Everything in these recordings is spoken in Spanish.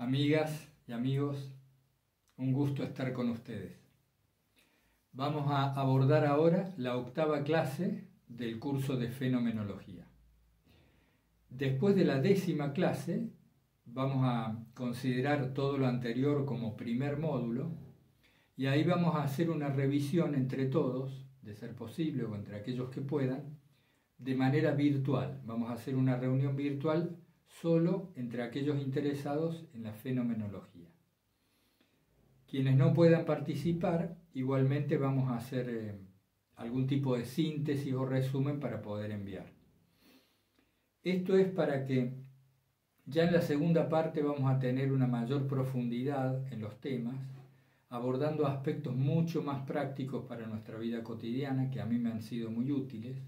Amigas y amigos, un gusto estar con ustedes. Vamos a abordar ahora la 8ª clase del curso de Fenomenología. Después de la 10ª clase, vamos a considerar todo lo anterior como primer módulo y ahí vamos a hacer una revisión entre todos, de ser posible o entre aquellos que puedan, de manera virtual. Vamos a hacer una reunión virtual solo entre aquellos interesados en la fenomenología. Quienes no puedan participar, igualmente vamos a hacer algún tipo de síntesis o resumen para poder enviar. Esto es para que ya en la segunda parte vamos a tener una mayor profundidad en los temas, abordando aspectos mucho más prácticos para nuestra vida cotidiana, que a mí me han sido muy útiles,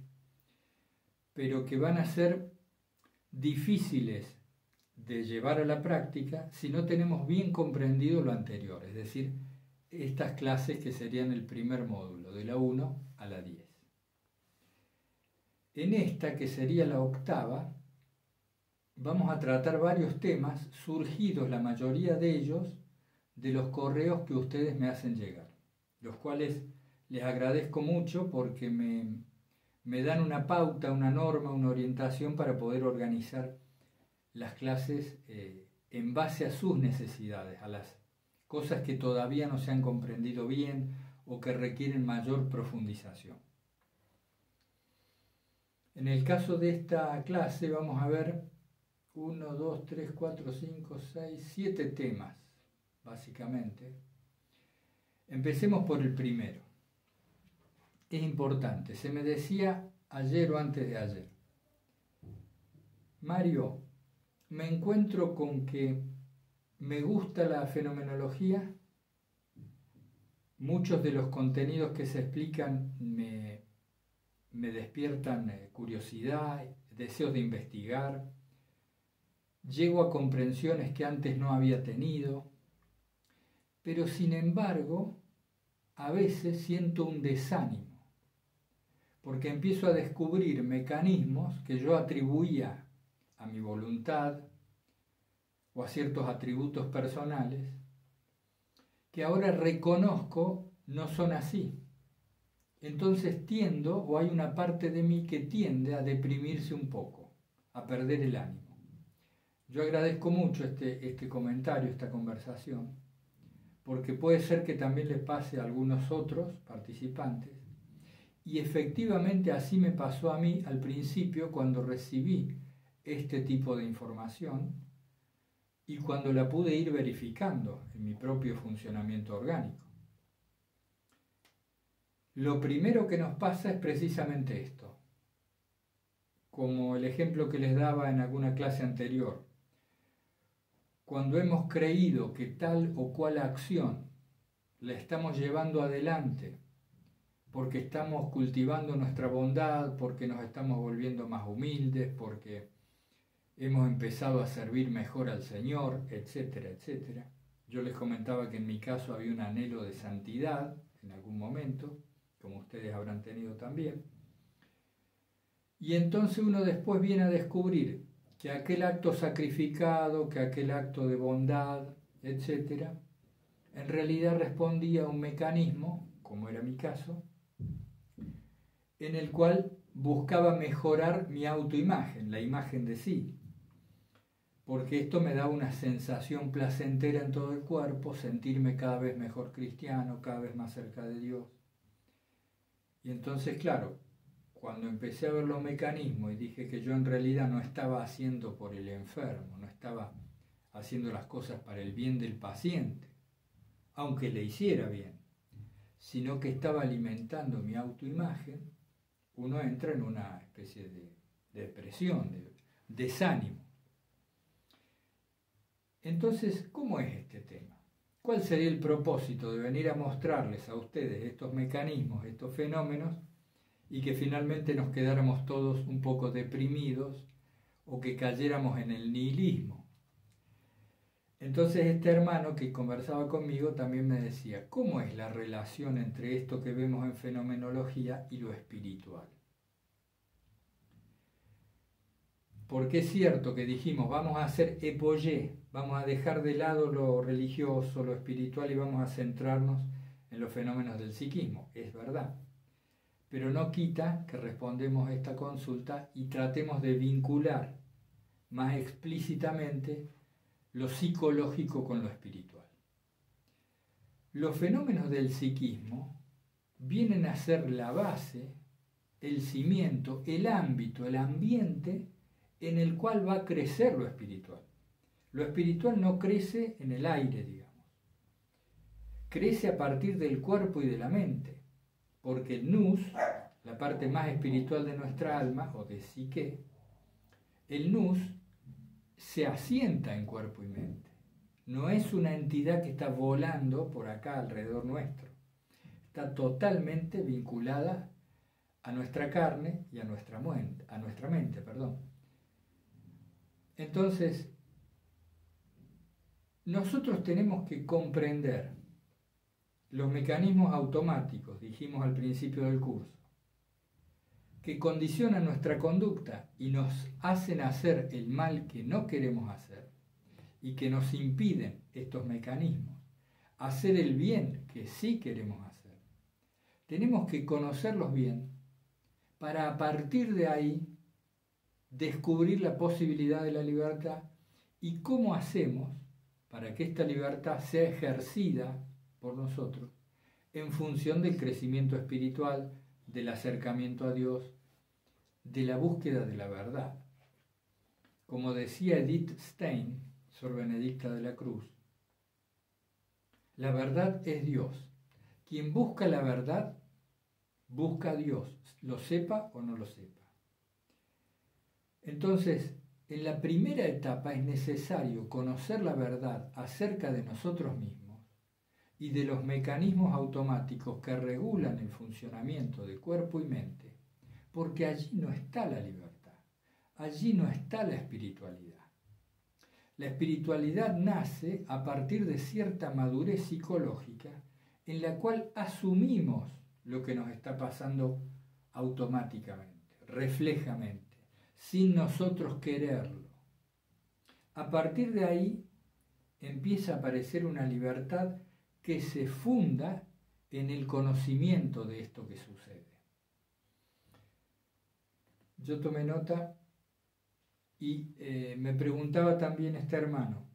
pero que van a ser difíciles de llevar a la práctica si no tenemos bien comprendido lo anterior, es decir, estas clases que serían el primer módulo, de la 1 a la 10. En esta, que sería la 8ª, vamos a tratar varios temas surgidos, la mayoría de ellos, de los correos que ustedes me hacen llegar, los cuales les agradezco mucho porque me dan una pauta, una norma, una orientación para poder organizar las clases en base a sus necesidades, a las cosas que todavía no se han comprendido bien o que requieren mayor profundización. En el caso de esta clase vamos a ver 1, 2, 3, 4, 5, 6, 7 temas, básicamente. Empecemos por el primero. Es importante, se me decía ayer o antes de ayer: Mario, me encuentro con que me gusta la fenomenología, muchos de los contenidos que se explican me despiertan curiosidad, deseos de investigar, llego a comprensiones que antes no había tenido, pero sin embargo, a veces siento un desánimo, porque empiezo a descubrir mecanismos que yo atribuía a mi voluntad o a ciertos atributos personales, que ahora reconozco no son así. Entonces tiendo, o hay una parte de mí que tiende a deprimirse un poco, a perder el ánimo. Yo agradezco mucho este comentario, esta conversación, porque puede ser que también les pase a algunos otros participantes, y efectivamente así me pasó a mí al principio cuando recibí este tipo de información y cuando la pude ir verificando en mi propio funcionamiento orgánico. Lo primero que nos pasa es precisamente esto, como el ejemplo que les daba en alguna clase anterior. Cuando hemos creído que tal o cual acción la estamos llevando adelante porque estamos cultivando nuestra bondad, porque nos estamos volviendo más humildes, porque hemos empezado a servir mejor al Señor, etcétera, etcétera. Yo les comentaba que en mi caso había un anhelo de santidad en algún momento, como ustedes habrán tenido también. Y entonces uno después viene a descubrir que aquel acto sacrificado, que aquel acto de bondad, etcétera, en realidad respondía a un mecanismo, como era mi caso, en el cual buscaba mejorar mi autoimagen, la imagen de sí, porque esto me da una sensación placentera en todo el cuerpo, sentirme cada vez mejor cristiano, cada vez más cerca de Dios. Y entonces, claro, cuando empecé a ver los mecanismos y dije que yo en realidad no estaba haciendo por el enfermo, no estaba haciendo las cosas para el bien del paciente, aunque le hiciera bien, sino que estaba alimentando mi autoimagen, uno entra en una especie de depresión, de desánimo. Entonces, ¿cómo es este tema? ¿Cuál sería el propósito de venir a mostrarles a ustedes estos mecanismos, estos fenómenos, y que finalmente nos quedáramos todos un poco deprimidos o que cayéramos en el nihilismo? Entonces este hermano que conversaba conmigo también me decía, ¿cómo es la relación entre esto que vemos en fenomenología y lo espiritual? porque es cierto que dijimos, vamos a hacer épogée, vamos a dejar de lado lo religioso, lo espiritual y vamos a centrarnos en los fenómenos del psiquismo. Es verdad. Pero no quita que respondemos a esta consulta y tratemos de vincular más explícitamente lo psicológico con lo espiritual. Los fenómenos del psiquismo vienen a ser la base, el cimiento, el ámbito, el ambiente en el cual va a crecer lo espiritual. Lo espiritual no crece en el aire, digamos. Crece a partir del cuerpo y de la mente, porque el nous, la parte más espiritual de nuestra alma, o de psique, el nous se asienta en cuerpo y mente. No es una entidad que está volando por acá alrededor nuestro. Está totalmente vinculada a nuestra carne y a nuestra mente. Entonces, nosotros tenemos que comprender los mecanismos automáticos, dijimos al principio del curso, que condicionan nuestra conducta y nos hacen hacer el mal que no queremos hacer y que nos impiden estos mecanismos hacer el bien que sí queremos hacer. Tenemos que conocerlos bien para a partir de ahí descubrir la posibilidad de la libertad y cómo hacemos para que esta libertad sea ejercida por nosotros en función del crecimiento espiritual, del acercamiento a Dios, de la búsqueda de la verdad. Como decía Edith Stein, Sor Benedicta de la Cruz, la verdad es Dios. Quien busca la verdad, busca a Dios, lo sepa o no lo sepa. Entonces, en la primera etapa es necesario conocer la verdad acerca de nosotros mismos y de los mecanismos automáticos que regulan el funcionamiento de cuerpo y mente, porque allí no está la libertad, allí no está la espiritualidad. La espiritualidad nace a partir de cierta madurez psicológica en la cual asumimos lo que nos está pasando automáticamente, reflejamente, sin nosotros quererlo. A partir de ahí empieza a aparecer una libertad que se funda en el conocimiento de esto que sucede. Yo tomé nota y me preguntaba también este hermano,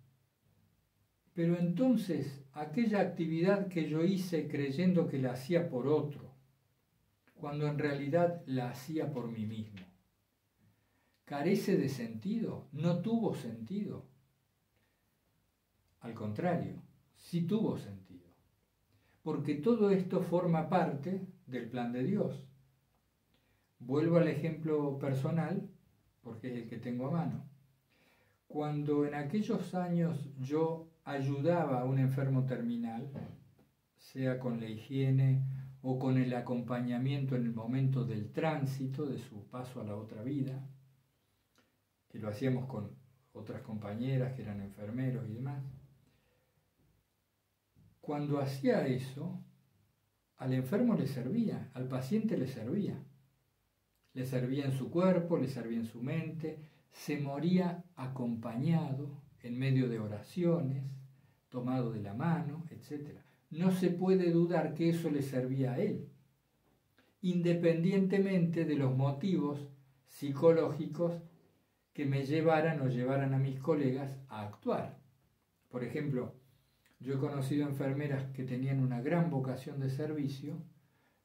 pero entonces aquella actividad que yo hice creyendo que la hacía por otro, cuando en realidad la hacía por mí mismo, ¿carece de sentido? ¿No tuvo sentido? Al contrario, sí tuvo sentido, porque todo esto forma parte del plan de Dios. Vuelvo al ejemplo personal, porque es el que tengo a mano. Cuando en aquellos años yo ayudaba a un enfermo terminal, sea con la higiene o con el acompañamiento en el momento del tránsito de su paso a la otra vida, que lo hacíamos con otras compañeras que eran enfermeros y demás, cuando hacía eso, al enfermo le servía, al paciente le servía. Le servía en su cuerpo, le servía en su mente, se moría acompañado en medio de oraciones, tomado de la mano, etc. No se puede dudar que eso le servía a él, independientemente de los motivos psicológicos que me llevaran o llevaran a mis colegas a actuar. Por ejemplo, yo he conocido enfermeras que tenían una gran vocación de servicio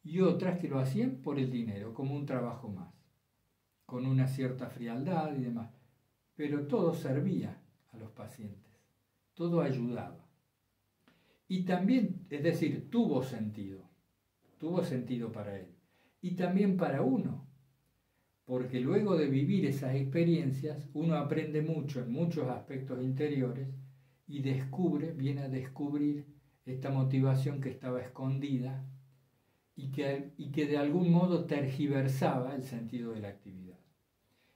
y otras que lo hacían por el dinero, como un trabajo más, con una cierta frialdad y demás. Pero todo servía a los pacientes, todo ayudaba. Y también, es decir, tuvo sentido para él. Y también para uno, porque luego de vivir esas experiencias, uno aprende mucho en muchos aspectos interiores y viene a descubrir esta motivación que estaba escondida y que de algún modo tergiversaba el sentido de la actividad.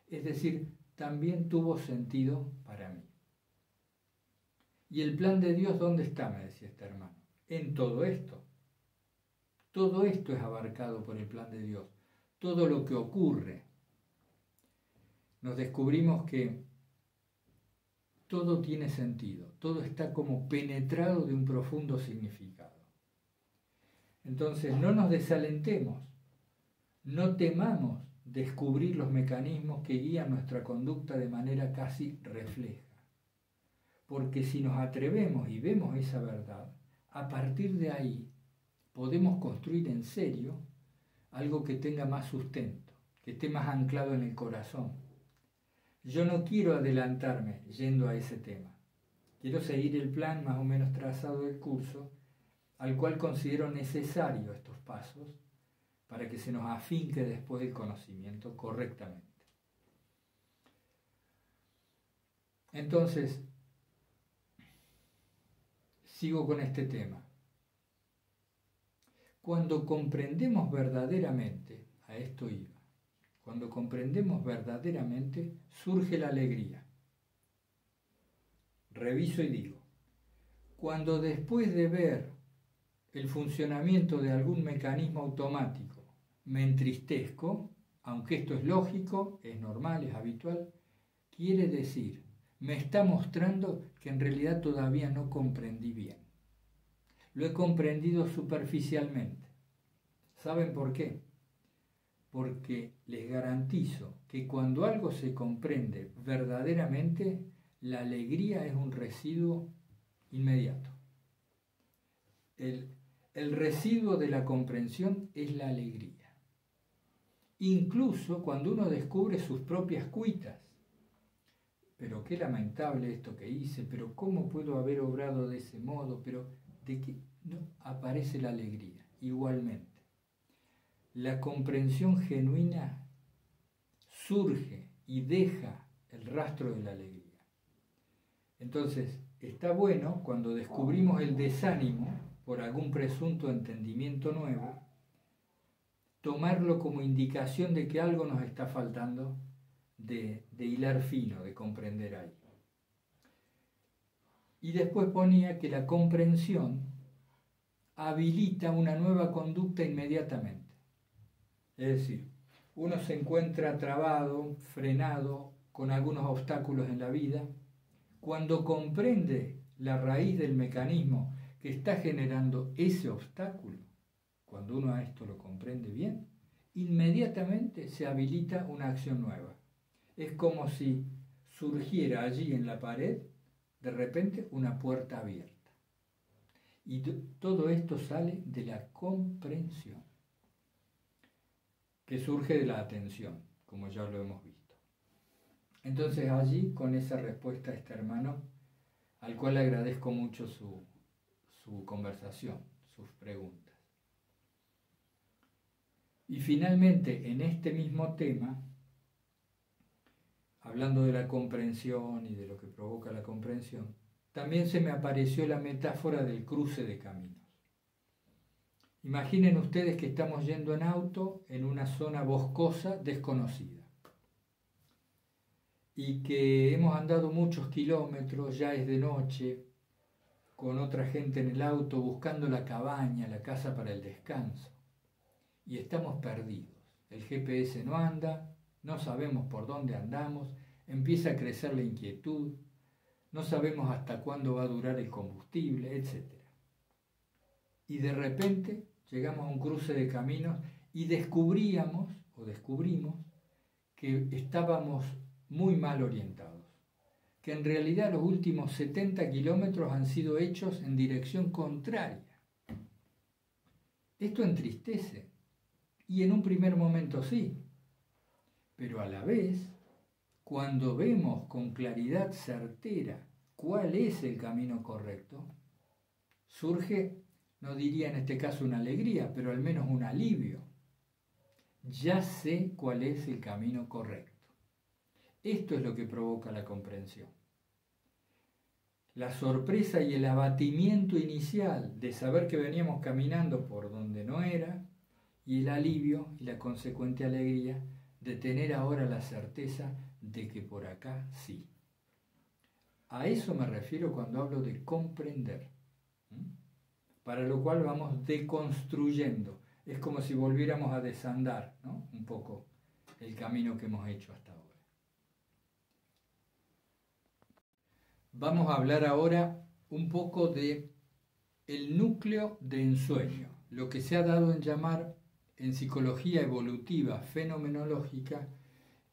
Es decir, también tuvo sentido para mí. ¿Y el plan de Dios dónde está?, me decía este hermano. En todo esto. Todo esto es abarcado por el plan de Dios. Todo lo que ocurre. nos descubrimos que todo tiene sentido, todo está como penetrado de un profundo significado. Entonces no nos desalentemos, no temamos descubrir los mecanismos que guían nuestra conducta de manera casi refleja. Porque si nos atrevemos y vemos esa verdad, a partir de ahí podemos construir en serio algo que tenga más sustento, que esté más anclado en el corazón. Yo no quiero adelantarme yendo a ese tema. Quiero seguir el plan más o menos trazado del curso, al cual considero necesario estos pasos para que se nos afinque después el conocimiento correctamente. Entonces, sigo con este tema. Cuando comprendemos verdaderamente, a esto iba, cuando comprendemos verdaderamente, surge la alegría. Reviso y digo, cuando después de ver el funcionamiento de algún mecanismo automático me entristezco, aunque esto es lógico, es normal, es habitual, quiere decir, me está mostrando que en realidad todavía no comprendí bien. Lo he comprendido superficialmente. ¿Saben por qué? Porque les garantizo que cuando algo se comprende verdaderamente, la alegría es un residuo inmediato. El residuo de la comprensión es la alegría. Incluso cuando uno descubre sus propias cuitas. Pero qué lamentable esto que hice, pero cómo puedo haber obrado de ese modo, pero de que no aparece la alegría igualmente. La comprensión genuina surge y deja el rastro de la alegría. Entonces, está bueno cuando descubrimos el desánimo por algún presunto entendimiento nuevo, tomarlo como indicación de que algo nos está faltando de hilar fino, de comprender ahí. Y después ponía que la comprensión habilita una nueva conducta inmediatamente. Es decir, uno se encuentra trabado, frenado, con algunos obstáculos en la vida. Cuando comprende la raíz del mecanismo que está generando ese obstáculo, cuando uno a esto lo comprende bien, inmediatamente se habilita una acción nueva. Es como si surgiera allí en la pared, de repente, una puerta abierta. Y todo esto sale de la comprensión, que surge de la atención, como ya lo hemos visto. Entonces allí, con esa respuesta a este hermano, al cual le agradezco mucho su conversación, sus preguntas. Y finalmente, en este mismo tema, hablando de la comprensión y de lo que provoca la comprensión, también se me apareció la metáfora del cruce de caminos. Imaginen ustedes que estamos yendo en auto en una zona boscosa desconocida y que hemos andado muchos kilómetros, ya es de noche, con otra gente en el auto buscando la cabaña, la casa para el descanso, y estamos perdidos. El GPS no anda, no sabemos por dónde andamos, empieza a crecer la inquietud, no sabemos hasta cuándo va a durar el combustible, etc. Y de repente llegamos a un cruce de caminos y descubrimos que estábamos muy mal orientados, que en realidad los últimos 70 kilómetros han sido hechos en dirección contraria. Esto entristece, y en un primer momento sí, pero a la vez, cuando vemos con claridad certera cuál es el camino correcto, surge, no diría en este caso una alegría, pero al menos un alivio. Ya sé cuál es el camino correcto. Esto es lo que provoca la comprensión. La sorpresa y el abatimiento inicial de saber que veníamos caminando por donde no era, y el alivio y la consecuente alegría de tener ahora la certeza de que por acá sí. A eso me refiero cuando hablo de comprender. Para lo cual vamos deconstruyendo. Es como si volviéramos a desandar, ¿no?, un poco el camino que hemos hecho hasta ahora. Vamos a hablar ahora un poco de el núcleo de ensueño, lo que se ha dado en llamar en psicología evolutiva fenomenológica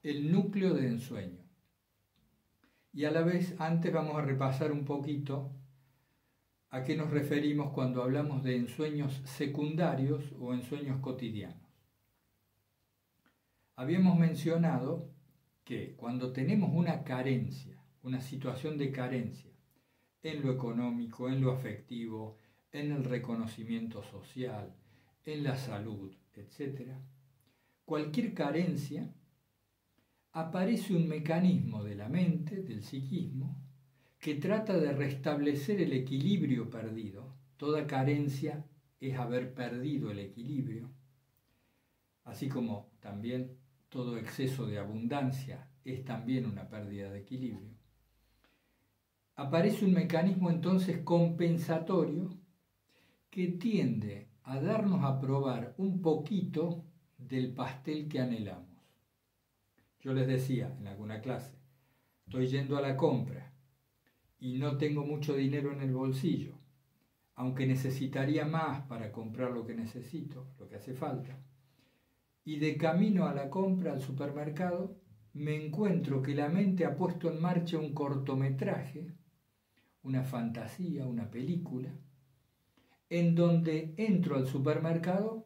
el núcleo de ensueño. Y a la vez, antes vamos a repasar un poquito a qué nos referimos cuando hablamos de ensueños secundarios o ensueños cotidianos. Habíamos mencionado que cuando tenemos una carencia, una situación de carencia en lo económico, en lo afectivo, en el reconocimiento social, en la salud, etc., cualquier carencia, aparece un mecanismo de la mente, del psiquismo, que trata de restablecer el equilibrio perdido. Toda carencia es haber perdido el equilibrio, así como también todo exceso de abundancia es también una pérdida de equilibrio. Aparece un mecanismo entonces compensatorio que tiende a darnos a probar un poquito del pastel que anhelamos. Yo les decía en alguna clase, estoy yendo a la compra y no tengo mucho dinero en el bolsillo, aunque necesitaría más para comprar lo que necesito, lo que hace falta. Y de camino a la compra al supermercado me encuentro que la mente ha puesto en marcha un cortometraje, una fantasía, una película, en donde entro al supermercado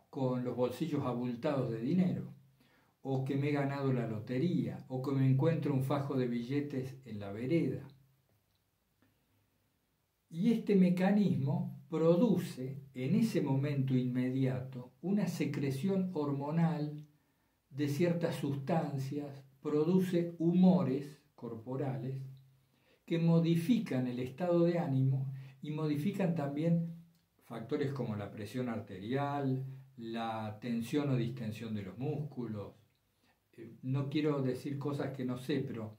con los bolsillos abultados de dinero, o que me he ganado la lotería, o que me encuentro un fajo de billetes en la vereda. Y este mecanismo produce en ese momento inmediato una secreción hormonal de ciertas sustancias, produce humores corporales que modifican el estado de ánimo y modifican también factores como la presión arterial, la tensión o distensión de los músculos. No quiero decir cosas que no sé, pero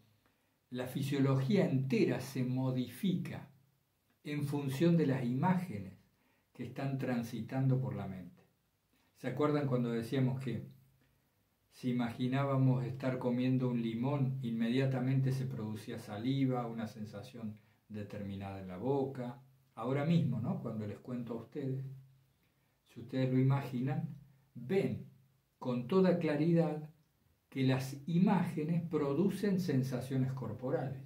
la fisiología entera se modifica en función de las imágenes que están transitando por la mente. ¿Se acuerdan cuando decíamos que si imaginábamos estar comiendo un limón, inmediatamente se producía saliva, una sensación determinada en la boca? Ahora mismo, ¿no? Cuando les cuento a ustedes, si ustedes lo imaginan, ven con toda claridad que las imágenes producen sensaciones corporales,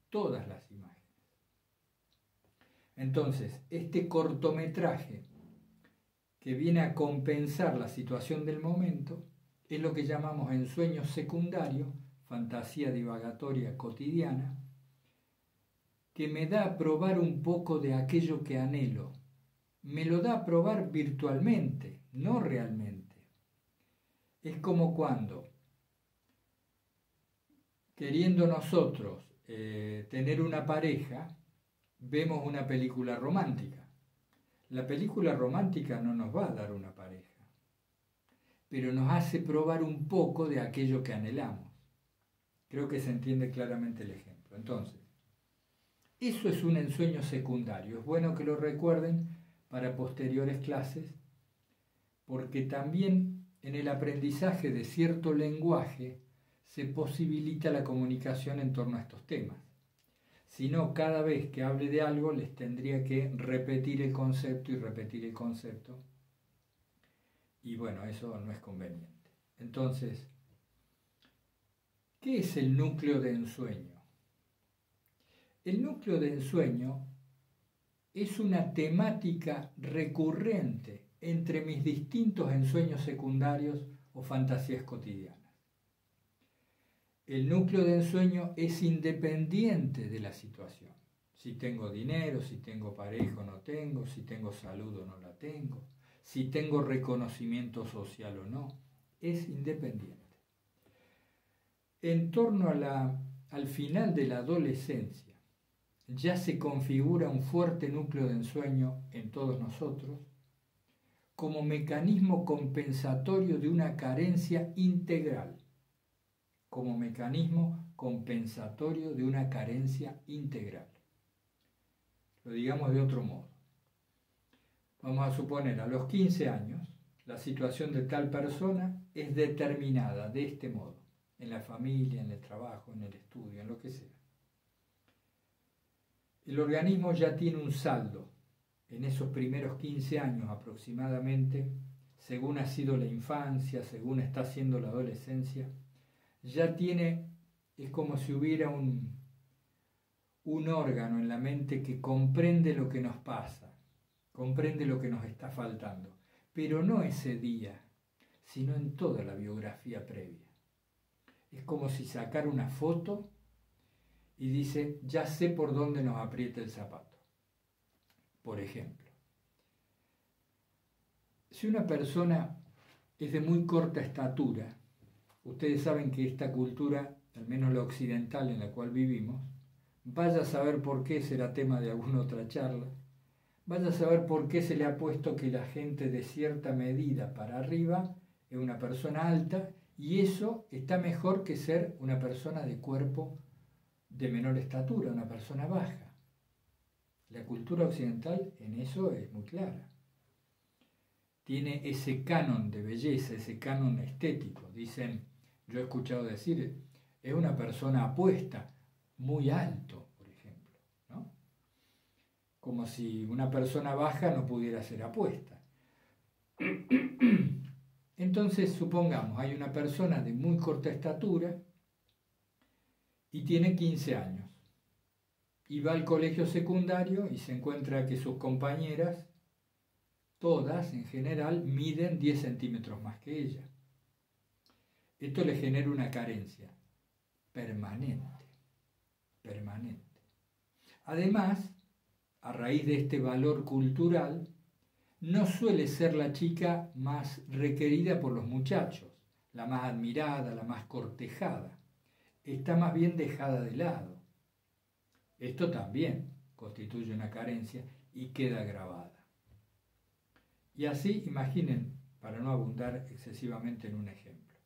todas las imágenes. Entonces, este cortometraje que viene a compensar la situación del momento es lo que llamamos ensueño secundario, fantasía divagatoria cotidiana, que me da a probar un poco de aquello que anhelo. Me lo da a probar virtualmente, no realmente. Es como cuando, queriendo nosotros tener una pareja, vemos una película romántica. La película romántica no nos va a dar una pareja, pero nos hace probar un poco de aquello que anhelamos. Creo que se entiende claramente el ejemplo. Entonces, eso es un ensueño secundario. Es bueno que lo recuerden para posteriores clases, porque también en el aprendizaje de cierto lenguaje se posibilita la comunicación en torno a estos temas. Si no, cada vez que hable de algo les tendría que repetir el concepto y repetir el concepto. Y bueno, eso no es conveniente. Entonces, ¿qué es el núcleo de ensueño? El núcleo de ensueño es una temática recurrente entre mis distintos ensueños secundarios o fantasías cotidianas. El núcleo de ensueño es independiente de la situación. Si tengo dinero, si tengo pareja o no tengo, si tengo salud o no la tengo, si tengo reconocimiento social o no, es independiente. En torno al final de la adolescencia, ya se configura un fuerte núcleo de ensueño en todos nosotros como mecanismo compensatorio de una carencia integral. Como mecanismo compensatorio de una carencia integral. Lo digamos de otro modo. Vamos a suponer, a los 15 años, la situación de tal persona es determinada de este modo, en la familia, en el trabajo, en el estudio, en lo que sea. el organismo ya tiene un saldo en esos primeros 15 años aproximadamente, según ha sido la infancia, según está siendo la adolescencia, ya tiene, es como si hubiera un órgano en la mente que comprende lo que nos pasa, comprende lo que nos está faltando, pero no ese día, sino en toda la biografía previa. Es como si sacara una foto y dice, ya sé por dónde nos aprieta el zapato. Por ejemplo, si una persona es de muy corta estatura, ustedes saben que esta cultura, al menos la occidental en la cual vivimos, vaya a saber por qué, será tema de alguna otra charla, vaya a saber por qué se le ha puesto que la gente de cierta medida para arriba es una persona alta, y eso está mejor que ser una persona de cuerpo de menor estatura, una persona baja. La cultura occidental en eso es muy clara. Tiene ese canon de belleza, ese canon estético. Dicen, yo he escuchado decir, es una persona apuesta, muy alto, por ejemplo, ¿no? Como si una persona baja no pudiera ser apuesta. Entonces, supongamos, hay una persona de muy corta estatura y tiene 15 años. Y va al colegio secundario y se encuentra que sus compañeras, todas en general, miden 10 centímetros más que ella. Esto le genera una carencia permanente, permanente. Además, a raíz de este valor cultural, no suele ser la chica más requerida por los muchachos, la más admirada, la más cortejada. Está más bien dejada de lado. Esto también constituye una carencia y queda grabada. Y así, imaginen, para no abundar excesivamente en un ejemplo.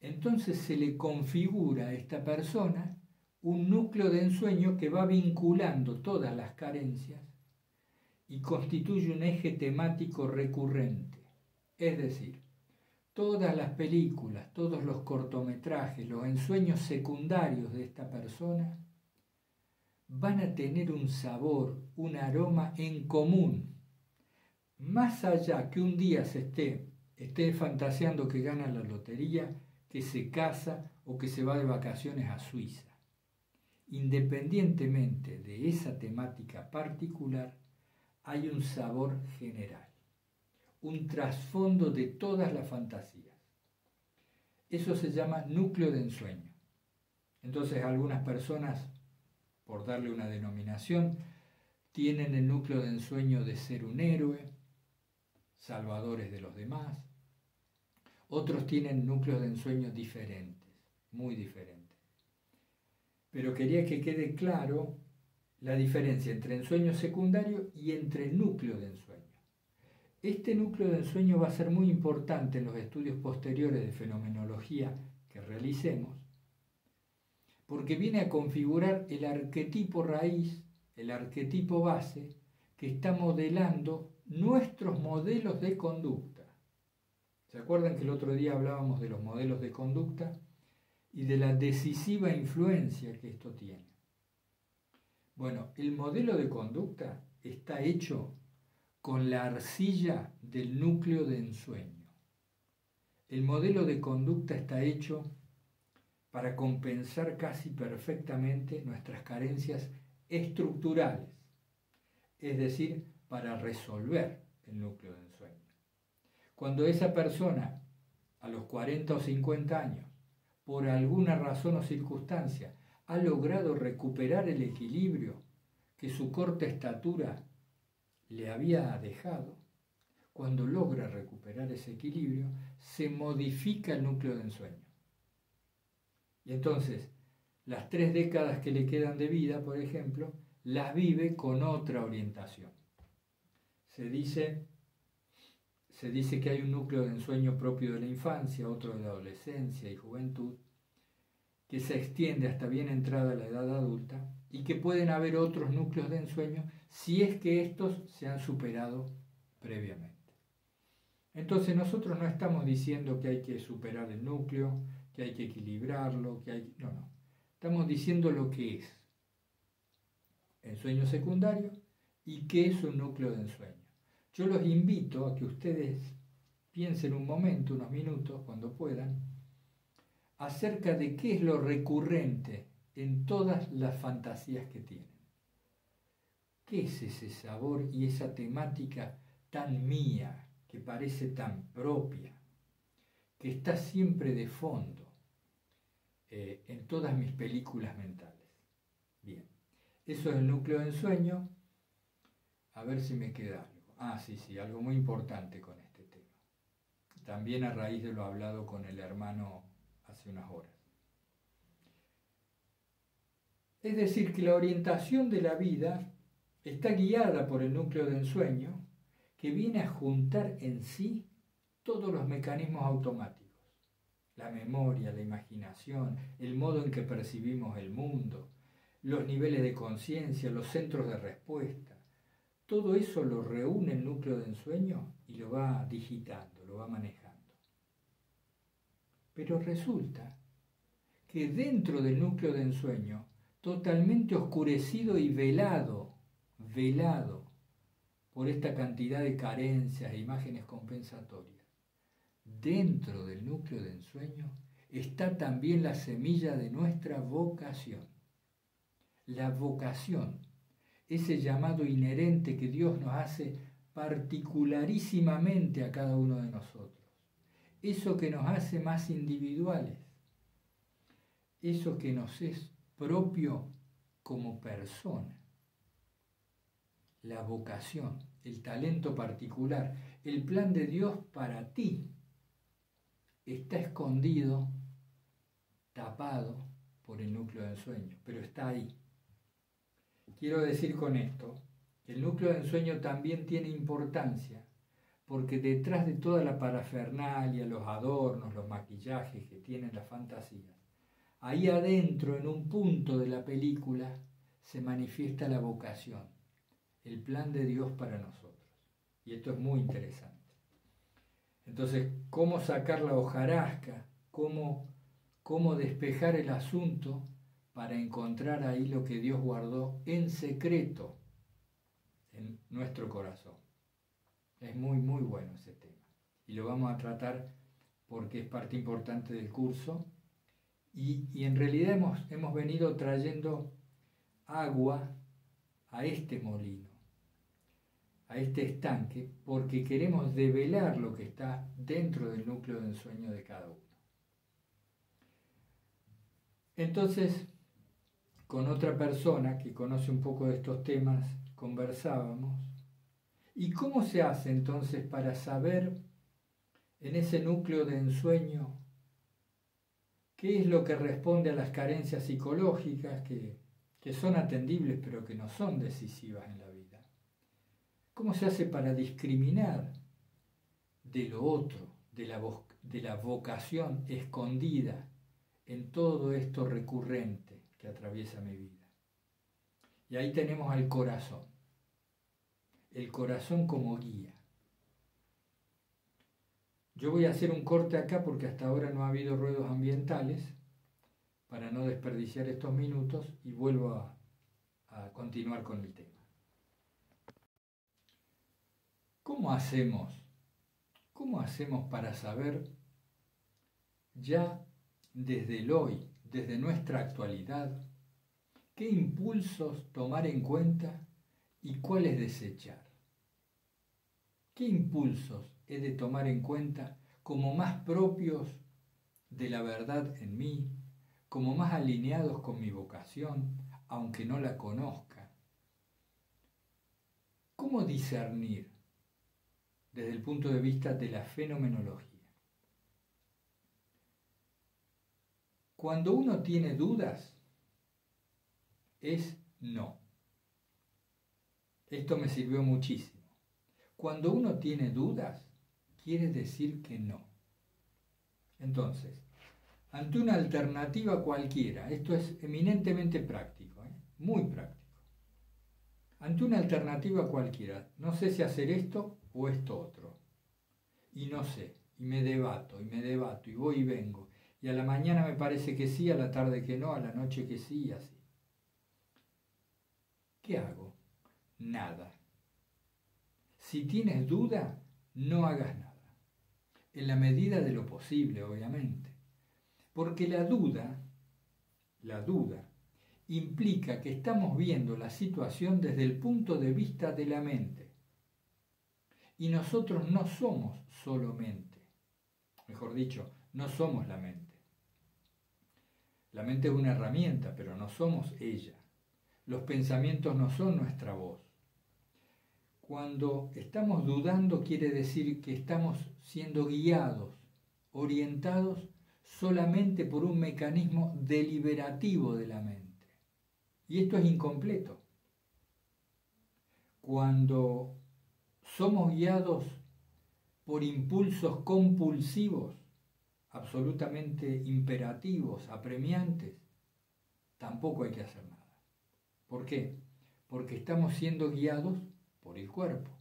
Entonces se le configura a esta persona un núcleo de ensueño que va vinculando todas las carencias y constituye un eje temático recurrente. Es decir, todas las películas, todos los cortometrajes, los ensueños secundarios de esta persona van a tener un sabor, un aroma en común. Más allá que un día se esté fantaseando que gana la lotería, que se casa o que se va de vacaciones a Suiza. Independientemente de esa temática particular, hay un sabor general, un trasfondo de todas las fantasías. Eso se llama núcleo de ensueño. Entonces algunas personas, por darle una denominación, tienen el núcleo de ensueño de ser un héroe, salvadores de los demás. Otros tienen núcleos de ensueño diferentes, muy diferentes. Pero quería que quede claro la diferencia entre ensueño secundario y entre núcleo de ensueño. Este núcleo de ensueño va a ser muy importante en los estudios posteriores de fenomenología que realicemos, porque viene a configurar el arquetipo raíz, el arquetipo base, que está modelando nuestros modelos de conducta. ¿Se acuerdan que el otro día hablábamos de los modelos de conducta y de la decisiva influencia que esto tiene? Bueno, el modelo de conducta está hecho con la arcilla del núcleo de ensueño. El modelo de conducta está hecho para compensar casi perfectamente nuestras carencias estructurales, es decir, para resolver el núcleo de ensueño. Cuando esa persona, a los 40 o 50 años, por alguna razón o circunstancia, ha logrado recuperar el equilibrio que su corta estatura le había dejado, cuando logra recuperar ese equilibrio, se modifica el núcleo de ensueño. Y entonces, las 3 décadas que le quedan de vida, por ejemplo, las vive con otra orientación. Se dice que hay un núcleo de ensueño propio de la infancia, otro de la adolescencia y juventud, que se extiende hasta bien entrada la edad adulta, y que pueden haber otros núcleos de ensueño si es que estos se han superado previamente. Entonces nosotros no estamos diciendo que hay que superar el núcleo, que hay que equilibrarlo, no. Estamos diciendo lo que es. en sueño secundario y qué es un núcleo de ensueño. Yo los invito a que ustedes piensen un momento, unos minutos, cuando puedan, acerca de qué es lo recurrente en todas las fantasías que tienen. ¿Qué es ese sabor y esa temática tan mía, que parece tan propia, que está siempre de fondo en todas mis películas mentales? Bien, eso es el núcleo de ensueño. A ver si me queda algo. Sí, algo muy importante con este tema. También a raíz de lo hablado con el hermano hace unas horas. Es decir, que la orientación de la vida está guiada por el núcleo de ensueño, que viene a juntar en sí todos los mecanismos automáticos. La memoria, la imaginación, el modo en que percibimos el mundo, los niveles de conciencia, los centros de respuesta. Todo eso lo reúne el núcleo de ensueño y lo va digitando, lo va manejando. Pero resulta que dentro del núcleo de ensueño, totalmente oscurecido y velado por esta cantidad de carencias e imágenes compensatorias, dentro del núcleo de ensueño está también la semilla de nuestra vocación. La vocación, ese llamado inherente que Dios nos hace particularísimamente a cada uno de nosotros. Eso que nos hace más individuales. Eso que nos es propio como persona. La vocación, el talento particular, el plan de Dios para ti está escondido, tapado por el núcleo de ensueño, pero está ahí. Quiero decir con esto que el núcleo de ensueño también tiene importancia, porque detrás de toda la parafernalia, los adornos, los maquillajes que tienen las fantasías, ahí adentro, en un punto de la película, se manifiesta la vocación, el plan de Dios para nosotros. Y esto es muy interesante. Entonces, ¿cómo sacar la hojarasca? ¿Cómo despejar el asunto para encontrar ahí lo que Dios guardó en secreto en nuestro corazón? Es muy, muy bueno ese tema. Y lo vamos a tratar porque es parte importante del curso. Y en realidad hemos venido trayendo agua a este molino, a este estanque, porque queremos develar lo que está dentro del núcleo de ensueño de cada uno. Entonces, con otra persona que conoce un poco de estos temas, conversábamos. ¿Y cómo se hace entonces para saber en ese núcleo de ensueño qué es lo que responde a las carencias psicológicas que son atendibles pero que no son decisivas en la vida? ¿Cómo se hace para discriminar de lo otro, de la vocación escondida en todo esto recurrente que atraviesa mi vida? Y ahí tenemos al corazón. El corazón como guía. Yo voy a hacer un corte acá porque hasta ahora no ha habido ruidos ambientales para no desperdiciar estos minutos y vuelvo a continuar con el tema. ¿Cómo hacemos para saber ya desde el hoy, desde nuestra actualidad, qué impulsos tomar en cuenta y cuáles desechar? ¿Qué impulsos he de tomar en cuenta como más propios de la verdad en mí, como más alineados con mi vocación, aunque no la conozca? ¿Cómo discernir desde el punto de vista de la fenomenología? Cuando uno tiene dudas, es no. Esto me sirvió muchísimo. Cuando uno tiene dudas, quiere decir que no. Entonces, ante una alternativa cualquiera, esto es eminentemente práctico, muy práctico. Ante una alternativa cualquiera, no sé si hacer esto o esto otro. Y no sé, y me debato, y voy y vengo. Y a la mañana me parece que sí, a la tarde que no, a la noche que sí, y así. ¿qué hago? Nada. Si tienes duda, no hagas nada. En la medida de lo posible, obviamente. Porque la duda implica que estamos viendo la situación desde el punto de vista de la mente. Y nosotros no somos solo mente. Mejor dicho, no somos la mente. La mente es una herramienta, pero no somos ella. Los pensamientos no son nuestra voz. Cuando estamos dudando quiere decir que estamos siendo guiados, orientados solamente por un mecanismo deliberativo de la mente. Y esto es incompleto. Cuando somos guiados por impulsos compulsivos, absolutamente imperativos, apremiantes, tampoco hay que hacer nada. ¿Por qué? Porque estamos siendo guiados por el cuerpo.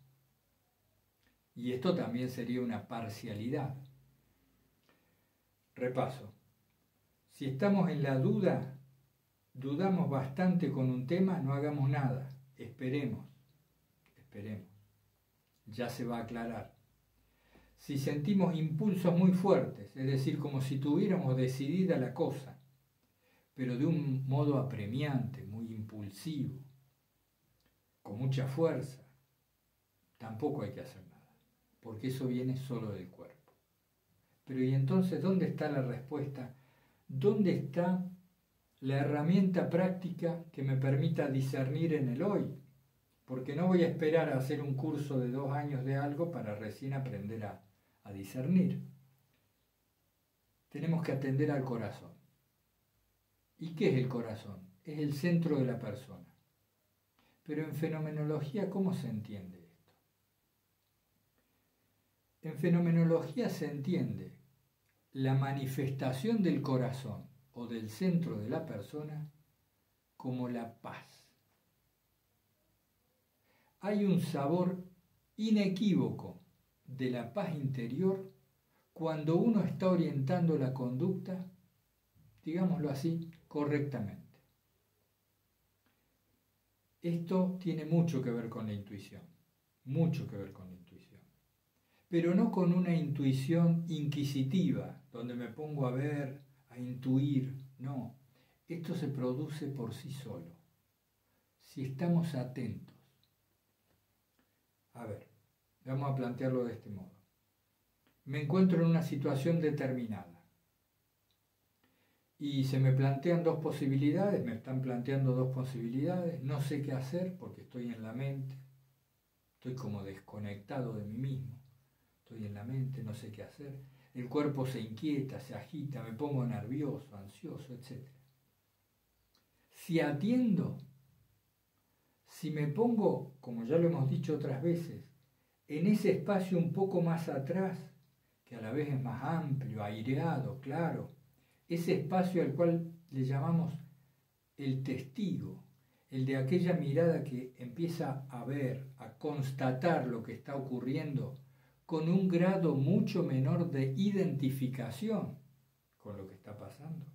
Y esto también sería una parcialidad. Repaso. Si estamos en la duda, dudamos bastante con un tema, no hagamos nada. Esperemos. Ya se va a aclarar. Si sentimos impulsos muy fuertes, es decir, como si tuviéramos decidida la cosa, pero de un modo apremiante, muy impulsivo, con mucha fuerza, tampoco hay que hacer nada, porque eso viene solo del cuerpo. Pero ¿y entonces dónde está la respuesta? ¿Dónde está la herramienta práctica que me permita discernir en el hoy? Porque no voy a esperar a hacer un curso de 2 años de algo para recién aprender a discernir. Tenemos que atender al corazón. ¿Y qué es el corazón? Es el centro de la persona. Pero en fenomenología, ¿cómo se entiende esto? En fenomenología se entiende la manifestación del corazón o del centro de la persona como la paz. Hay un sabor inequívoco de la paz interior cuando uno está orientando la conducta, digámoslo así, correctamente. Esto tiene mucho que ver con la intuición, mucho que ver con la intuición, pero no con una intuición inquisitiva, donde me pongo a ver, a intuir, no. Esto se produce por sí solo, si estamos atentos. A ver, vamos a plantearlo de este modo. Me encuentro en una situación determinada y se me plantean 2 posibilidades, me están planteando 2 posibilidades, no sé qué hacer porque estoy en la mente, estoy como desconectado de mí mismo, estoy en la mente, no sé qué hacer, el cuerpo se inquieta, se agita, me pongo nervioso, ansioso, etc. Si atiendo, si me pongo, como ya lo hemos dicho otras veces, en ese espacio un poco más atrás, que a la vez es más amplio, aireado, claro, ese espacio al cual le llamamos el testigo, el de aquella mirada que empieza a ver, a constatar lo que está ocurriendo con un grado mucho menor de identificación con lo que está pasando.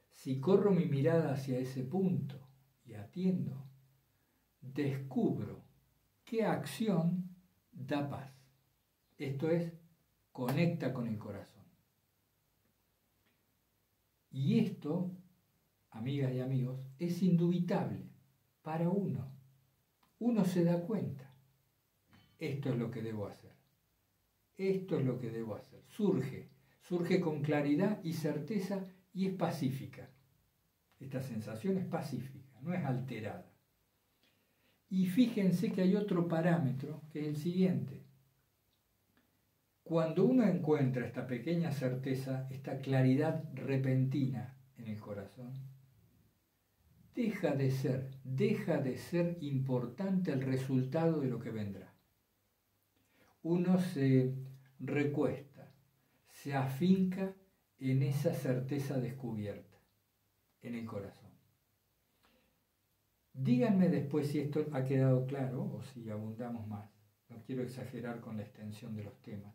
Si corro mi mirada hacia ese punto y atiendo, descubro qué acción da paz. Esto es, conecta con el corazón. Y esto, amigas y amigos, es indubitable para uno. Uno se da cuenta. Esto es lo que debo hacer. Esto es lo que debo hacer. Surge con claridad y certeza y es pacífica. Esta sensación es pacífica, no es alterada. Y fíjense que hay otro parámetro, que es el siguiente. Cuando uno encuentra esta pequeña certeza, esta claridad repentina en el corazón, deja de ser importante el resultado de lo que vendrá. Uno se recuesta, se afinca en esa certeza descubierta, en el corazón. Díganme después si esto ha quedado claro o si abundamos más. No quiero exagerar con la extensión de los temas.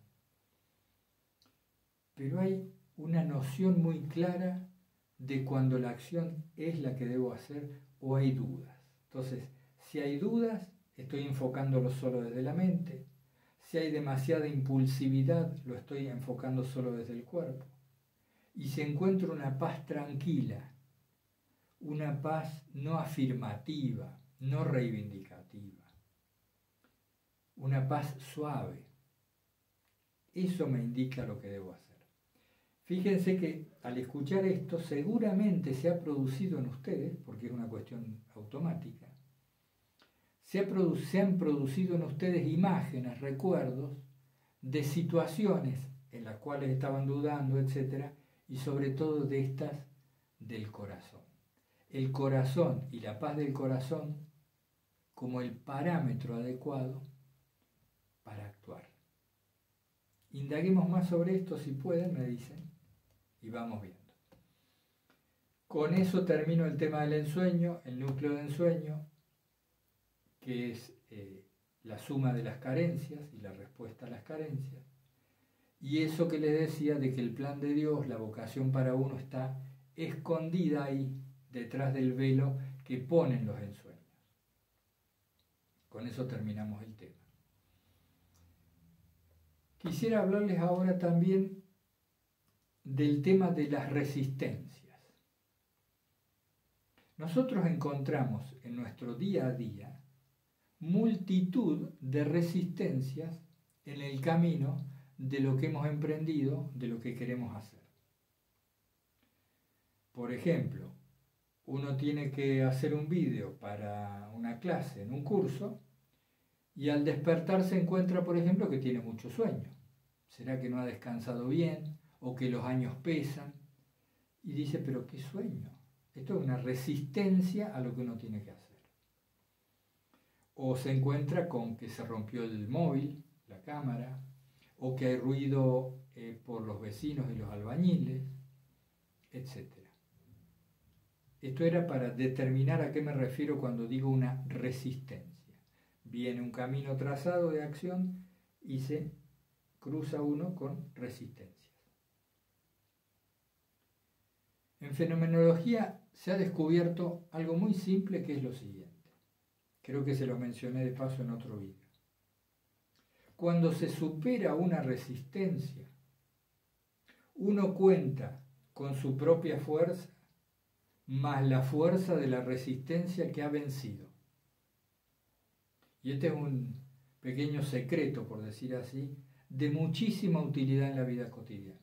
Pero hay una noción muy clara de cuando la acción es la que debo hacer o hay dudas. Entonces, Si hay dudas, estoy enfocándolo solo desde la mente. Si hay demasiada impulsividad, lo estoy enfocando solo desde el cuerpo. Y si encuentro una paz tranquila, una paz no afirmativa, no reivindicativa, una paz suave, eso me indica lo que debo hacer. Fíjense que al escuchar esto seguramente se ha producido en ustedes, porque es una cuestión automática, se han producido en ustedes imágenes, recuerdos de situaciones en las cuales estaban dudando, etc., y sobre todo de estas del corazón. El corazón y la paz del corazón como el parámetro adecuado para actuar. Indaguemos más sobre esto si pueden, me dicen, y vamos viendo. Con eso termino el tema del ensueño, el núcleo de ensueño, que es la suma de las carencias y la respuesta a las carencias. Y eso que les decía de que el plan de Dios, la vocación para uno está escondida ahí, detrás del velo que ponen los ensueños. Con eso terminamos el tema. Quisiera hablarles ahora también del tema de las resistencias. Nosotros encontramos en nuestro día a día multitud de resistencias en el camino de lo que hemos emprendido, de lo que queremos hacer. Por ejemplo, uno tiene que hacer un vídeo para una clase en un curso y al despertar se encuentra, por ejemplo, que tiene mucho sueño. ¿Será que no ha descansado bien o que los años pesan? Y dice, pero qué sueño. Esto es una resistencia a lo que uno tiene que hacer. O se encuentra con que se rompió el móvil, la cámara, o que hay ruido por los vecinos y los albañiles, etc. Esto era para determinar a qué me refiero cuando digo una resistencia. Viene un camino trazado de acción y se cruza uno con resistencias. En fenomenología se ha descubierto algo muy simple que es lo siguiente. Creo que se lo mencioné de paso en otro vídeo. Cuando se supera una resistencia, uno cuenta con su propia fuerza más la fuerza de la resistencia que ha vencido. Y este es un pequeño secreto, por decir así, de muchísima utilidad en la vida cotidiana.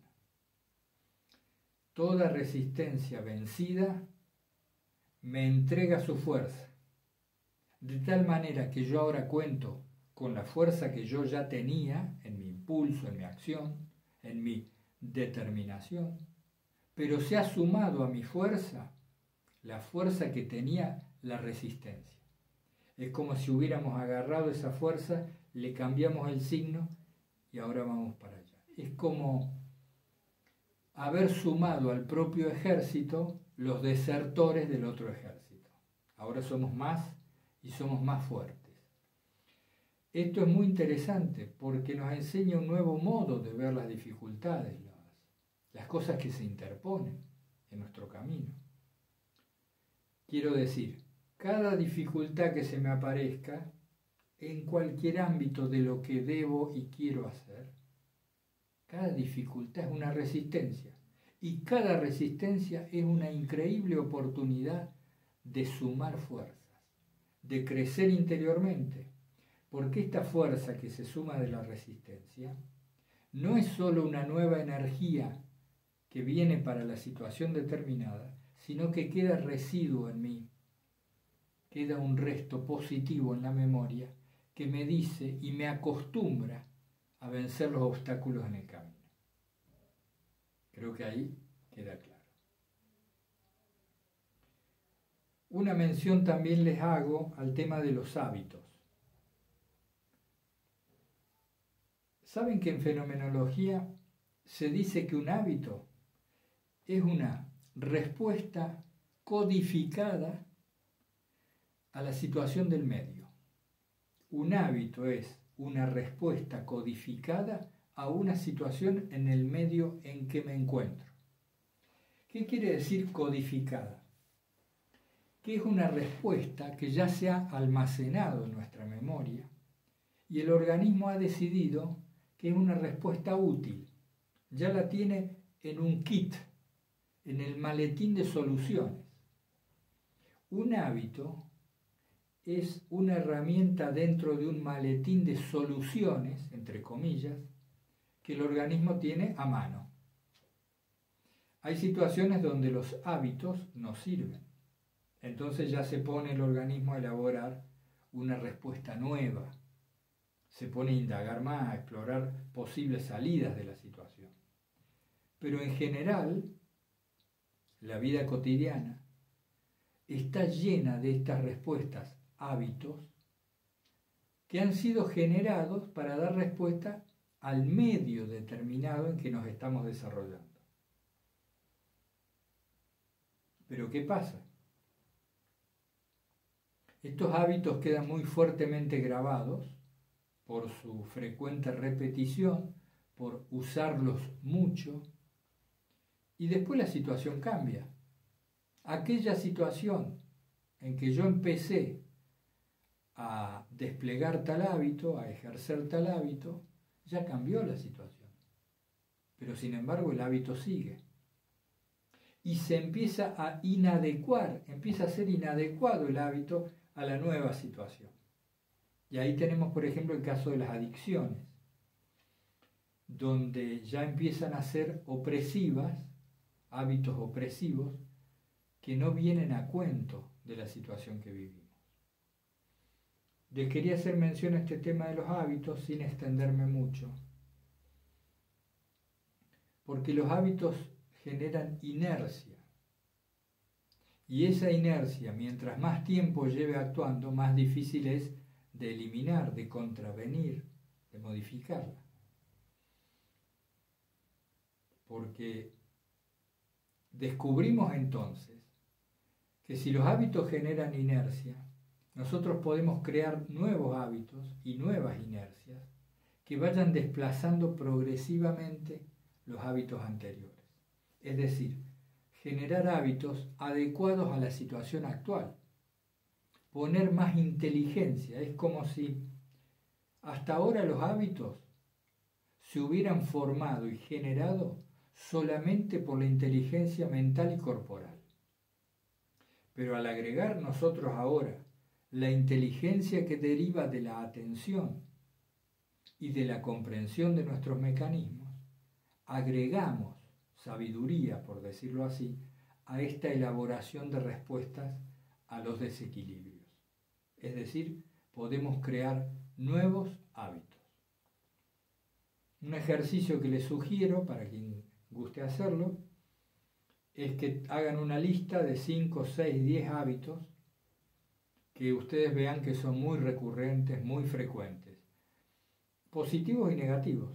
Toda resistencia vencida me entrega su fuerza, de tal manera que yo ahora cuento con la fuerza que yo ya tenía en mi impulso, en mi acción, en mi determinación, pero se ha sumado a mi fuerza la fuerza que tenía la resistencia. Es como si hubiéramos agarrado esa fuerza, le cambiamos el signo y ahora vamos para allá. Es como haber sumado al propio ejército los desertores del otro ejército. Ahora somos más y somos más fuertes. Esto es muy interesante porque nos enseña un nuevo modo de ver las dificultades, las cosas que se interponen en nuestro camino. Quiero decir, cada dificultad que se me aparezca en cualquier ámbito de lo que debo y quiero hacer, cada dificultad es una resistencia y cada resistencia es una increíble oportunidad de sumar fuerzas, de crecer interiormente, porque esta fuerza que se suma de la resistencia no es solo una nueva energía que viene para la situación determinada, sino que queda residuo en mí, queda un resto positivo en la memoria que me dice y me acostumbra a vencer los obstáculos en el camino. Creo que ahí queda claro. Una mención también les hago al tema de los hábitos. ¿Saben que en fenomenología se dice que un hábito es una respuesta codificada a la situación del medio? Un hábito es una respuesta codificada a una situación en el medio en que me encuentro. ¿Qué quiere decir codificada? que es una respuesta que ya se ha almacenado en nuestra memoria y el organismo ha decidido que es una respuesta útil. Ya la tiene en un kit, en el maletín de soluciones. Un hábito es una herramienta dentro de un maletín de soluciones, entre comillas, que el organismo tiene a mano. Hay situaciones donde los hábitos no sirven. Entonces ya se pone el organismo a elaborar una respuesta nueva. Se pone a indagar más, a explorar posibles salidas de la situación. Pero en general, la vida cotidiana está llena de estas respuestas, hábitos, que han sido generados para dar respuesta al medio determinado en que nos estamos desarrollando. Pero ¿qué pasa? Estos hábitos quedan muy fuertemente grabados por su frecuente repetición, por usarlos mucho, y después la situación cambia. Aquella situación en que yo empecé a desplegar tal hábito, a ejercer tal hábito, ya cambió la situación. Pero sin embargo el hábito sigue. Y se empieza a inadecuar, empieza a ser inadecuado el hábito a la nueva situación. Y ahí tenemos, por ejemplo, el caso de las adicciones, donde ya empiezan a ser opresivas, hábitos opresivos, que no vienen a cuento de la situación que vivimos. Les quería hacer mención a este tema de los hábitos sin extenderme mucho, porque los hábitos generan inercia, y esa inercia, mientras más tiempo lleve actuando, más difícil es de eliminar, de contravenir, de modificarla. Porque descubrimos entonces que si los hábitos generan inercia, nosotros podemos crear nuevos hábitos y nuevas inercias que vayan desplazando progresivamente los hábitos anteriores. Es decir, generar hábitos adecuados a la situación actual. Poner más inteligencia. Es como si hasta ahora los hábitos se hubieran formado y generado solamente por la inteligencia mental y corporal. Pero al agregar nosotros ahora la inteligencia que deriva de la atención y de la comprensión de nuestros mecanismos, agregamos sabiduría, por decirlo así, a esta elaboración de respuestas a los desequilibrios. Es decir, podemos crear nuevos hábitos. Un ejercicio que les sugiero, para quien guste hacerlo, es que hagan una lista de 5, 6, 10 hábitos que ustedes vean que son muy recurrentes, muy frecuentes, positivos y negativos,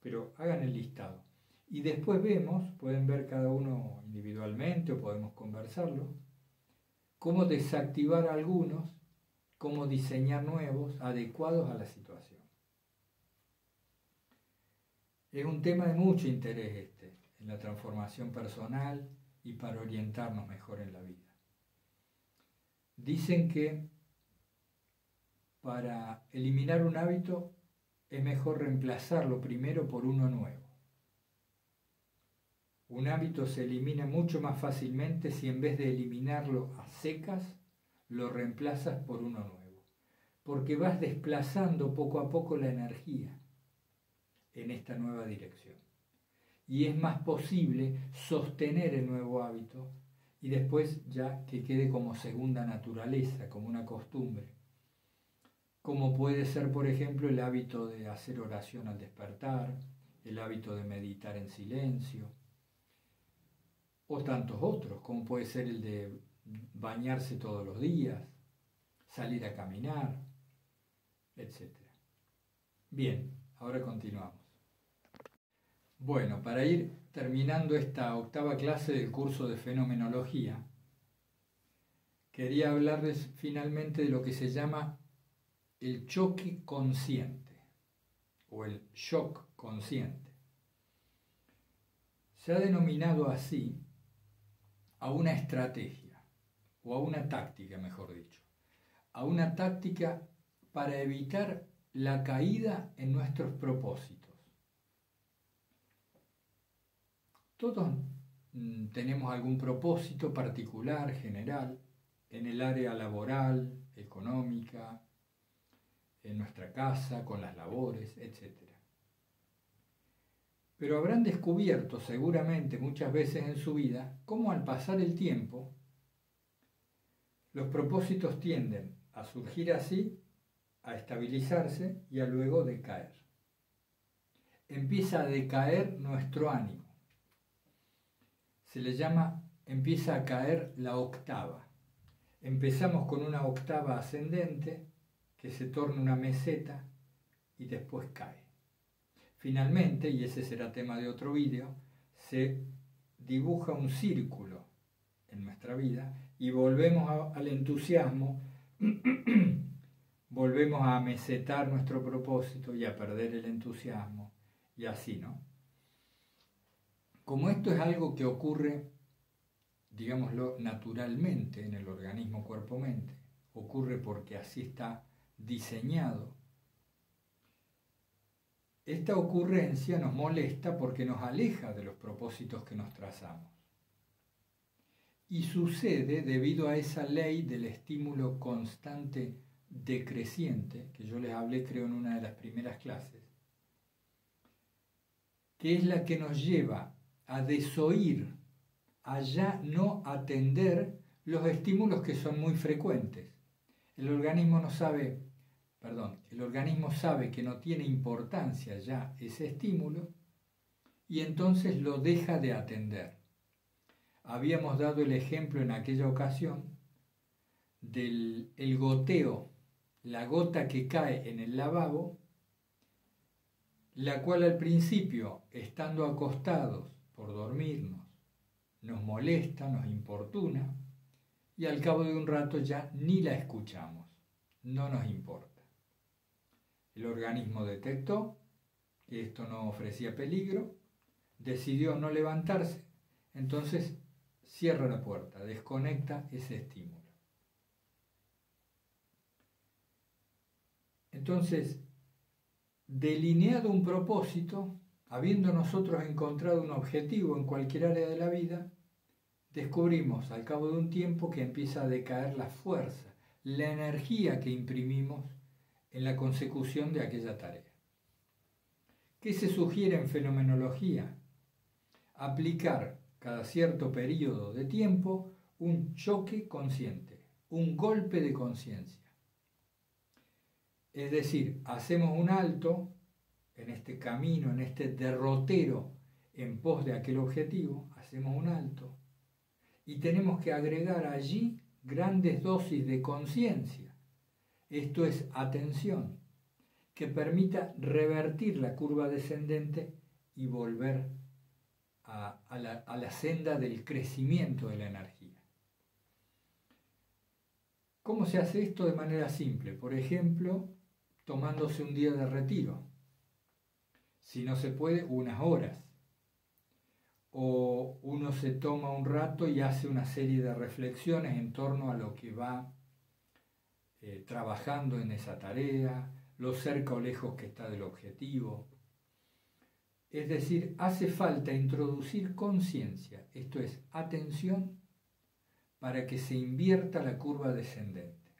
pero hagan el listado. Y después vemos, pueden ver cada uno individualmente o podemos conversarlo, cómo desactivar algunos, cómo diseñar nuevos, adecuados a la situación. Es un tema de mucho interés en la transformación personal y para orientarnos mejor en la vida. Dicen que para eliminar un hábito es mejor reemplazarlo primero por uno nuevo. Un hábito se elimina mucho más fácilmente si en vez de eliminarlo a secas, lo reemplazas por uno nuevo. Porque vas desplazando poco a poco la energía en esta nueva dirección. Y es más posible sostener el nuevo hábito y después ya que quede como segunda naturaleza, como una costumbre. Como puede ser, por ejemplo, el hábito de hacer oración al despertar, el hábito de meditar en silencio, o tantos otros, como puede ser el de bañarse todos los días, salir a caminar, etc. Bien, ahora continuamos. Bueno, para ir terminando esta octava clase del curso de fenomenología, quería hablarles finalmente de lo que se llama el choque consciente o el shock consciente. Se ha denominado así a una estrategia o a una táctica, mejor dicho, a una táctica para evitar la caída en nuestros propósitos. Todos tenemos algún propósito particular, general, en el área laboral, económica, en nuestra casa, con las labores, etc. Pero habrán descubierto seguramente muchas veces en su vida cómo al pasar el tiempo los propósitos tienden a surgir así, a estabilizarse y a luego decaer. Empieza a decaer nuestro ánimo. Se le llama, empieza a caer la octava. Empezamos con una octava ascendente que se torna una meseta y después cae. Finalmente, y ese será tema de otro vídeo, se dibuja un círculo en nuestra vida y volvemos al entusiasmo, volvemos a mesetar nuestro propósito y a perder el entusiasmo y así, ¿no? Como esto es algo que ocurre, digámoslo, naturalmente en el organismo cuerpo-mente, ocurre porque así está diseñado, esta ocurrencia nos molesta porque nos aleja de los propósitos que nos trazamos. Y sucede debido a esa ley del estímulo constante decreciente, que yo les hablé creo en una de las primeras clases, que es la que nos lleva a desoír, a ya no atender los estímulos que son muy frecuentes. El organismo sabe que no tiene importancia ya ese estímulo y entonces lo deja de atender. Habíamos dado el ejemplo en aquella ocasión del goteo, la gota que cae en el lavabo, la cual al principio, estando acostados por dormirnos, nos molesta, nos importuna, y al cabo de un rato ya ni la escuchamos, no nos importa. El organismo detectó que esto no ofrecía peligro, decidió no levantarse, entonces cierra la puerta, desconecta ese estímulo. Entonces, delineado un propósito, habiendo nosotros encontrado un objetivo en cualquier área de la vida, descubrimos al cabo de un tiempo que empieza a decaer la fuerza, la energía que imprimimos en la consecución de aquella tarea. ¿Qué se sugiere en fenomenología? Aplicar cada cierto periodo de tiempo un choque consciente, un golpe de conciencia. Es decir, hacemos un alto en este camino, en este derrotero en pos de aquel objetivo, hacemos un alto y tenemos que agregar allí grandes dosis de conciencia. Esto es atención, que permita revertir la curva descendente y volver a la senda del crecimiento de la energía. ¿Cómo se hace esto? De manera simple. Por ejemplo, tomándose un día de retiro. Si no se puede, unas horas. O uno se toma un rato y hace una serie de reflexiones en torno a lo que va trabajando en esa tarea, lo cerca o lejos que está del objetivo. Es decir, hace falta introducir conciencia, esto es, atención, para que se invierta la curva descendente.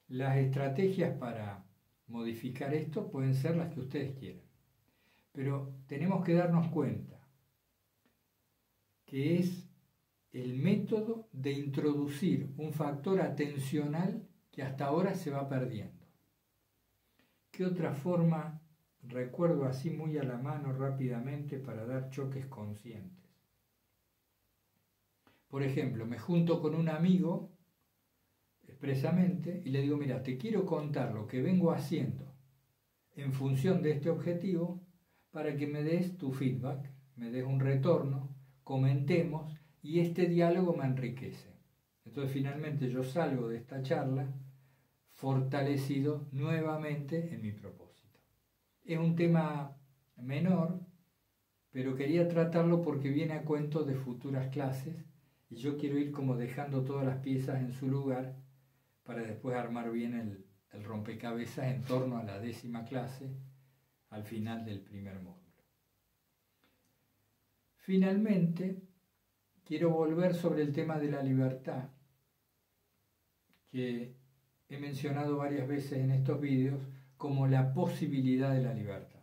Las estrategias para modificar esto pueden ser las que ustedes quieran, pero tenemos que darnos cuenta que es el método de introducir un factor atencional que hasta ahora se va perdiendo. ¿Qué otra forma recuerdo así muy a la mano rápidamente para dar choques conscientes? Por ejemplo, me junto con un amigo expresamente y le digo, mira, te quiero contar lo que vengo haciendo en función de este objetivo para que me des tu feedback, me des un retorno, comentemos y este diálogo me enriquece. Entonces finalmente yo salgo de esta charla fortalecido nuevamente en mi propósito. Es un tema menor, pero quería tratarlo porque viene a cuento de futuras clases Y yo quiero ir como dejando todas las piezas en su lugar para después armar bien el rompecabezas en torno a la 10ª clase al final del primer módulo. Finalmente, quiero volver sobre el tema de la libertad, que he mencionado varias veces en estos vídeos como la posibilidad de la libertad.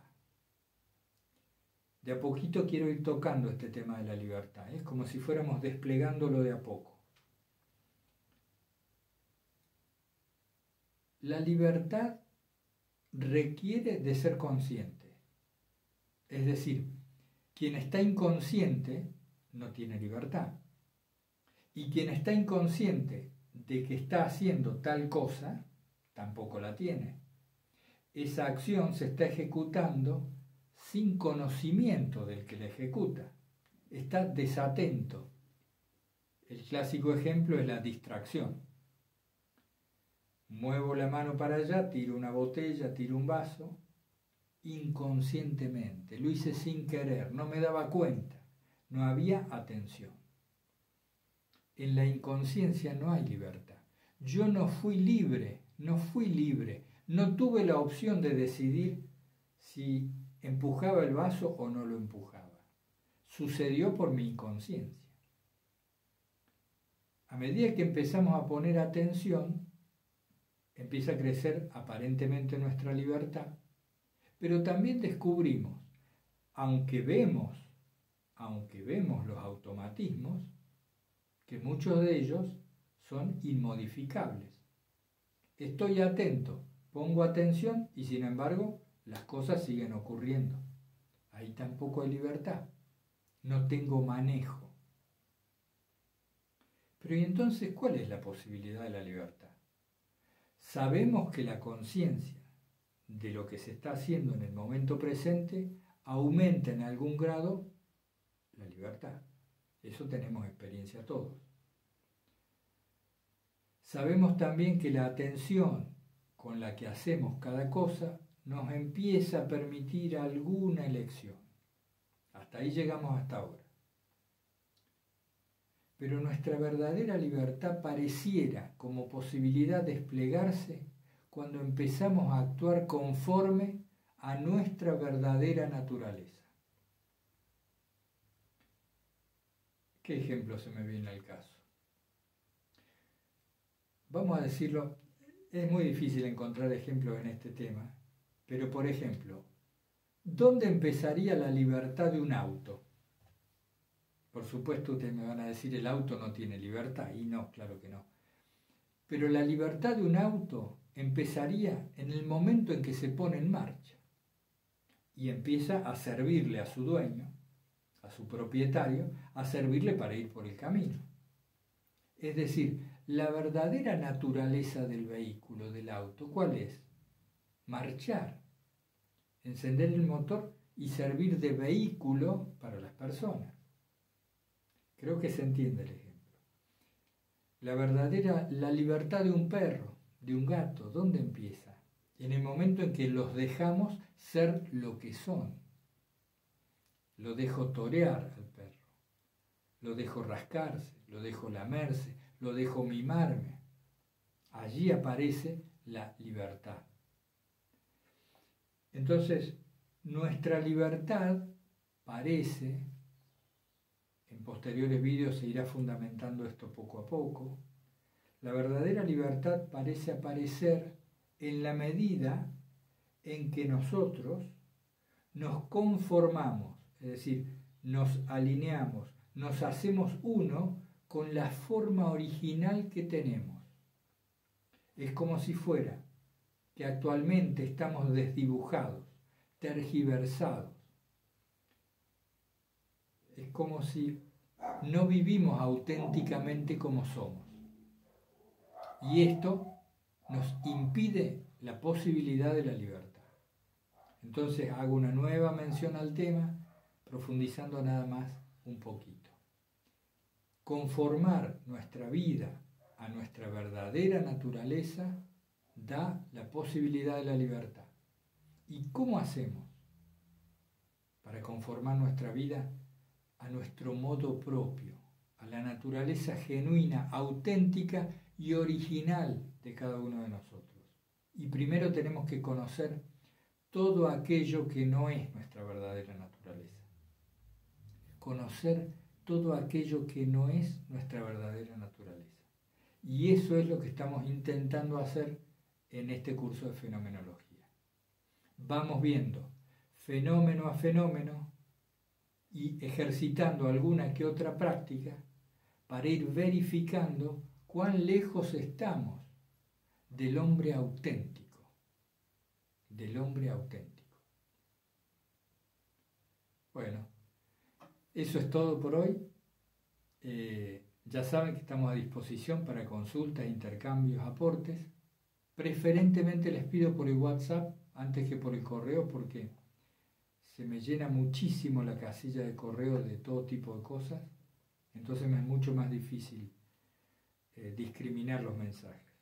De a poquito quiero ir tocando este tema de la libertad, es como si fuéramos desplegándolo de a poco. La libertad requiere de ser consciente, es decir, quien está inconsciente no tiene libertad, y quien está inconsciente de que está haciendo tal cosa, tampoco la tiene. Esa acción se está ejecutando sin conocimiento del que la ejecuta, está desatento. El clásico ejemplo es la distracción. Muevo la mano para allá, tiro una botella, tiro un vaso, inconscientemente, lo hice sin querer, no me daba cuenta, no había atención. En la inconsciencia no hay libertad. Yo no fui libre, no tuve la opción de decidir si empujaba el vaso o no lo empujaba. Sucedió por mi inconsciencia. A medida que empezamos a poner atención, empieza a crecer aparentemente nuestra libertad, pero también descubrimos, aunque vemos los automatismos, que muchos de ellos son inmodificables. Estoy atento, pongo atención y sin embargo las cosas siguen ocurriendo. Ahí tampoco hay libertad, no tengo manejo. Pero ¿y entonces cuál es la posibilidad de la libertad? Sabemos que la conciencia de lo que se está haciendo en el momento presente aumenta en algún grado la libertad. Eso tenemos experiencia todos. Sabemos también que la atención con la que hacemos cada cosa nos empieza a permitir alguna elección. Hasta ahí llegamos hasta ahora. Pero nuestra verdadera libertad pareciera como posibilidad desplegarse cuando empezamos a actuar conforme a nuestra verdadera naturaleza. ¿Qué ejemplo se me viene al caso? Vamos a decirlo, es muy difícil encontrar ejemplos en este tema, pero por ejemplo, ¿dónde empezaría la libertad de un auto? Por supuesto ustedes me van a decir el auto no tiene libertad, y no, claro que no. Pero la libertad de un auto empezaría en el momento en que se pone en marcha y empieza a servirle a su dueño, a su propietario, a servirle para ir por el camino. Es decir, la verdadera naturaleza del vehículo, del auto, ¿cuál es? Marchar, encender el motor y servir de vehículo para las personas. Creo que se entiende el ejemplo. La libertad de un perro, de un gato, ¿dónde empieza? En el momento en que los dejamos ser lo que son. Lo dejo torear al perro, lo dejo rascarse, lo dejo lamerse, lo dejo mimarme. Allí aparece la libertad. Entonces, nuestra libertad parece, en posteriores vídeos se irá fundamentando esto poco a poco, la verdadera libertad parece aparecer en la medida en que nosotros nos conformamos, es decir, nos alineamos, nos hacemos uno con la forma original que tenemos. Es como si fuera que actualmente estamos desdibujados, tergiversados. Es como si no vivimos auténticamente como somos. Y esto nos impide la posibilidad de la libertad. Entonces hago una nueva mención al tema, profundizando nada más un poquito. Conformar nuestra vida a nuestra verdadera naturaleza da la posibilidad de la libertad. ¿Y cómo hacemos para conformar nuestra vida a nuestro modo propio, a la naturaleza genuina, auténtica y original de cada uno de nosotros. Y primero tenemos que conocer todo aquello que no es nuestra verdadera naturaleza. Conocer todo aquello que no es nuestra verdadera naturaleza. Y eso es lo que estamos intentando hacer en este curso de fenomenología. Vamos viendo fenómeno a fenómeno y ejercitando alguna que otra práctica para ir verificando cuán lejos estamos del hombre auténtico, del hombre auténtico. Bueno, eso es todo por hoy. Ya saben que estamos a disposición para consultas, intercambios, aportes. Preferentemente les pido por el WhatsApp antes que por el correo porque se me llena muchísimo la casilla de correo de todo tipo de cosas. Entonces me es mucho más difícil discriminar los mensajes.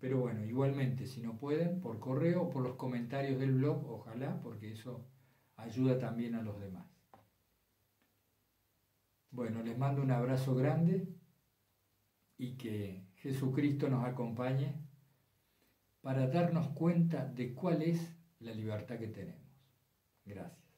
Pero bueno, igualmente, si no pueden, por correo o por los comentarios del blog, ojalá, porque eso ayuda también a los demás. Bueno, les mando un abrazo grande y que Jesucristo nos acompañe para darnos cuenta de cuál es la libertad que tenemos. Gracias.